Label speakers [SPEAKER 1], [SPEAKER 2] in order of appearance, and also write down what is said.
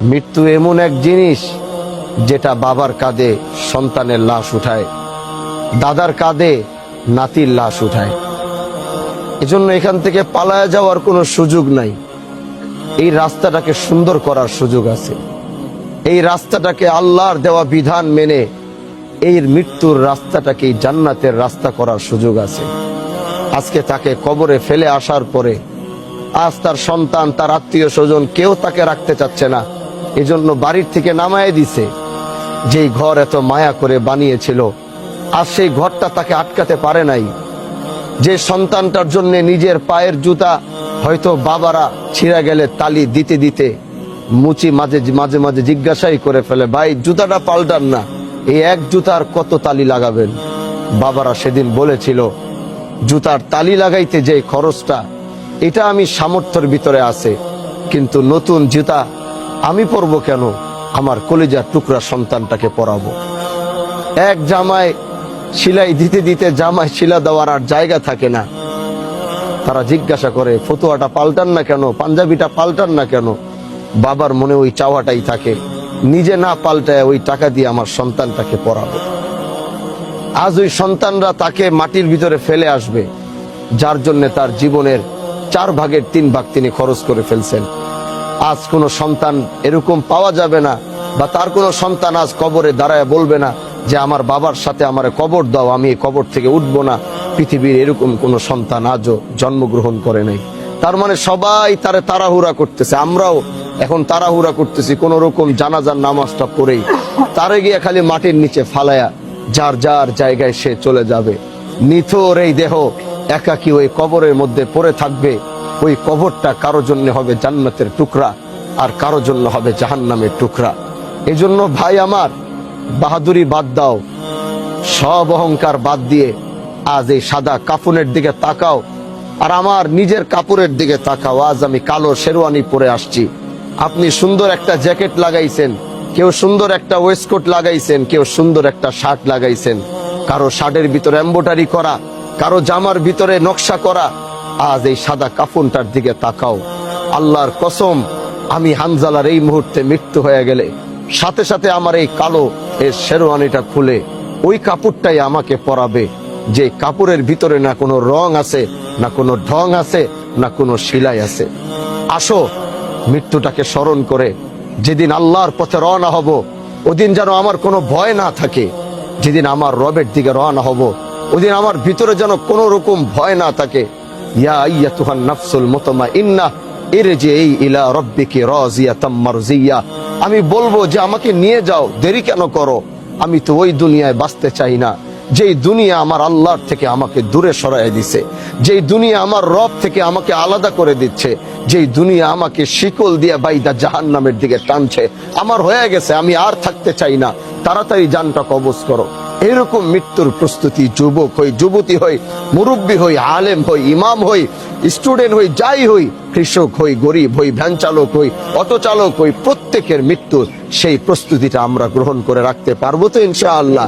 [SPEAKER 1] মৃত্যু এমন এক জিনিস যেটা বাবার কাঁধে সন্তানের লাশ উঠায়, দাদার কাঁধে নাতির লাশ উঠায়। এজন্য এখান থেকে পালায়া যাওয়ার কোনো সুযোগ নাই। এই রাস্তাটাকে সুন্দর করার সুযোগ আছে। এই রাস্তাটাকে আল্লাহর দেওয়া বিধান মেনে এই মৃত্যুর রাস্তাটাকে জান্নাতের রাস্তা করার সুযোগ আছে। আজকে তাকে কবরে ফেলে আসার পরে আজ তার সন্তান, তার আত্মীয় স্বজন কেউ তাকে রাখতে চাচ্ছে না। এজন্য বাড়ির থেকে নামায় দিছে। যেই ঘর এত মায়া করে বানিয়েছিল, আজ সেই ঘরটা তাকে আটকাতে পারে নাই। যে সন্তানটার জন্য নিজের পায়ের জুতা হয়তো বাবারা ছিঁড়া গেলে তালি দিতে দিতে মুচি মাঝে মাঝে জিজ্ঞাসাই করে ফেলে, ভাই জুতাটা পাল্টান না, এই এক জুতার কত তালি লাগাবেন? বাবারা সেদিন বলেছিল, জুতার তালি লাগাইতে যে খরচটা, এটা আমি সামর্থ্যের ভিতরে আছে, কিন্তু নতুন জুতা আমি পরবো কেন? আমার কলিজার টুকরা সন্তানটাকে পরাবো। এক জামায় সেলাই দিতে দিতে জামায় শিলা দেওয়ার আর জায়গা থাকে না। তারা জিজ্ঞাসা করে, ফতুয়াটা পাল্টান না কেন, পাঞ্জাবিটা পাল্টান না কেন? বাবার মনে ওই চাওয়াটাই থাকে, নিজে না পাল্টায় ওই টাকা দিয়ে আমার সন্তানটাকে পরাবো। আজ ওই সন্তানরা তাকে মাটির ভিতরে ফেলে আসবে, যার জন্য তার জীবনের 4 ভাগের 3 ভাগ তিনি খরচ করে ফেলছেন। আজ কোনো সন্তান এরকম পাওয়া যাবে না, বা তার কোনো সন্তান আজ কবরে দাঁড়ায় বলবে না যে আমার বাবার সাথে আমারে কবর দাও, আমি এই কবর থেকে উঠবো না। পৃথিবীর এরকম কোনো সন্তান আজও জন্মগ্রহণ করে নাই। তার মানে সবাই তারে তাড়াহুড়া করতেছে, আমরাও এখন তাড়াহুড়া করতেছি কোন রকম জানাজার নামাজটা পড়েই তারে গিয়ে খালি মাটির নিচে ফালায়া যার যার জায়গায় সে চলে যাবে। নিথর এই দেহ একাকী ওই কবরের মধ্যে পড়ে থাকবে। ওই কবরটা কারো জন্য হবে জান্নাতের টুকরা, আর কারো জন্য হবে জাহান্নামের টুকরা। এজন্য ভাই আমার, বাহাদুরি বাদ দাও, সব অহংকার বাদ দিয়ে আজ এই সাদা কাফনের দিকে তাকাও, আর আমার নিজের কাপড়ের দিকে তাকাও। আজ আমি কালো শেরওয়ানি পরে আসছি, আপনি সুন্দর একটা জ্যাকেট লাগাইছেন, কেউ সুন্দর একটা ওয়েস্টকোট লাগাইছেন, কেউ সুন্দর একটা শার্ট লাগাইছেন। কারো শার্টের ভিতরে এমব্রয়ডারি করা, কারো জামার ভিতরে নকশা করা। আজ এই সাদা কাফনটার দিকে তাকাও। আল্লাহর কসম, আমি হানজালার এই মুহূর্তে মৃত্যু হয়ে গেলে সাথে সাথে আমার এই কালো এর শেরওয়ানিটা খুলে ওই কাপড়টাই আমাকে পরাবে, যে কাপড়ের ভিতরে না কোনো রং আছে, না কোনো ঢং আছে, না কোনো সেলাই আছে। আসো মৃত্যুটাকে স্মরণ করে যেদিন আল্লাহর পথে রওনা হব, ওদিন যেন আমার কোনো ভয় না থাকে। যেদিন আমার রবের দিকে রওনা হব, ওদিন আমার ভিতরে যেন কোনো রকম ভয় না থাকে। ইয়া আইয়াতুহান নাফসুল মুতমাইন্নাহ ইরজিই ইলা রাব্বিকি রাজিয়াতাম মারজিয়া। আমি বলবো যে আমাকে নিয়ে যাও, দেরি কেন করো? আমি তো ওই দুনিয়ায় বাঁচতে চাই না যেই দুনিয়া আমার আল্লাহর থেকে আমাকে দূরে সরাই দিছে, যেই দুনিয়া আমার রব থেকে আমাকে আলাদা করে দিচ্ছে, যেই দুনিয়া আমাকে শিকল দিয়ে বাইদা জাহান্নামের দিকে টানছে। আমার হয়ে গেছে, আমি আর থাকতে চাই না, তাড়াতাড়ি জানটা কবজ করো। এরকম মৃত্যুর প্রস্তুতি যুবক হই, যুবতী হই, মুরব্বী হই, আলেম হই, ইমাম হই, স্টুডেন্ট হই, যাই হই, কৃষক হই, গরিব হই, ভ্যান চালক হই, অটো চালক হই, প্রত্যেকের মৃত্যুর সেই প্রস্তুতিটা আমরা গ্রহণ করে রাখতে পারবো তো ইনশাআল্লাহ?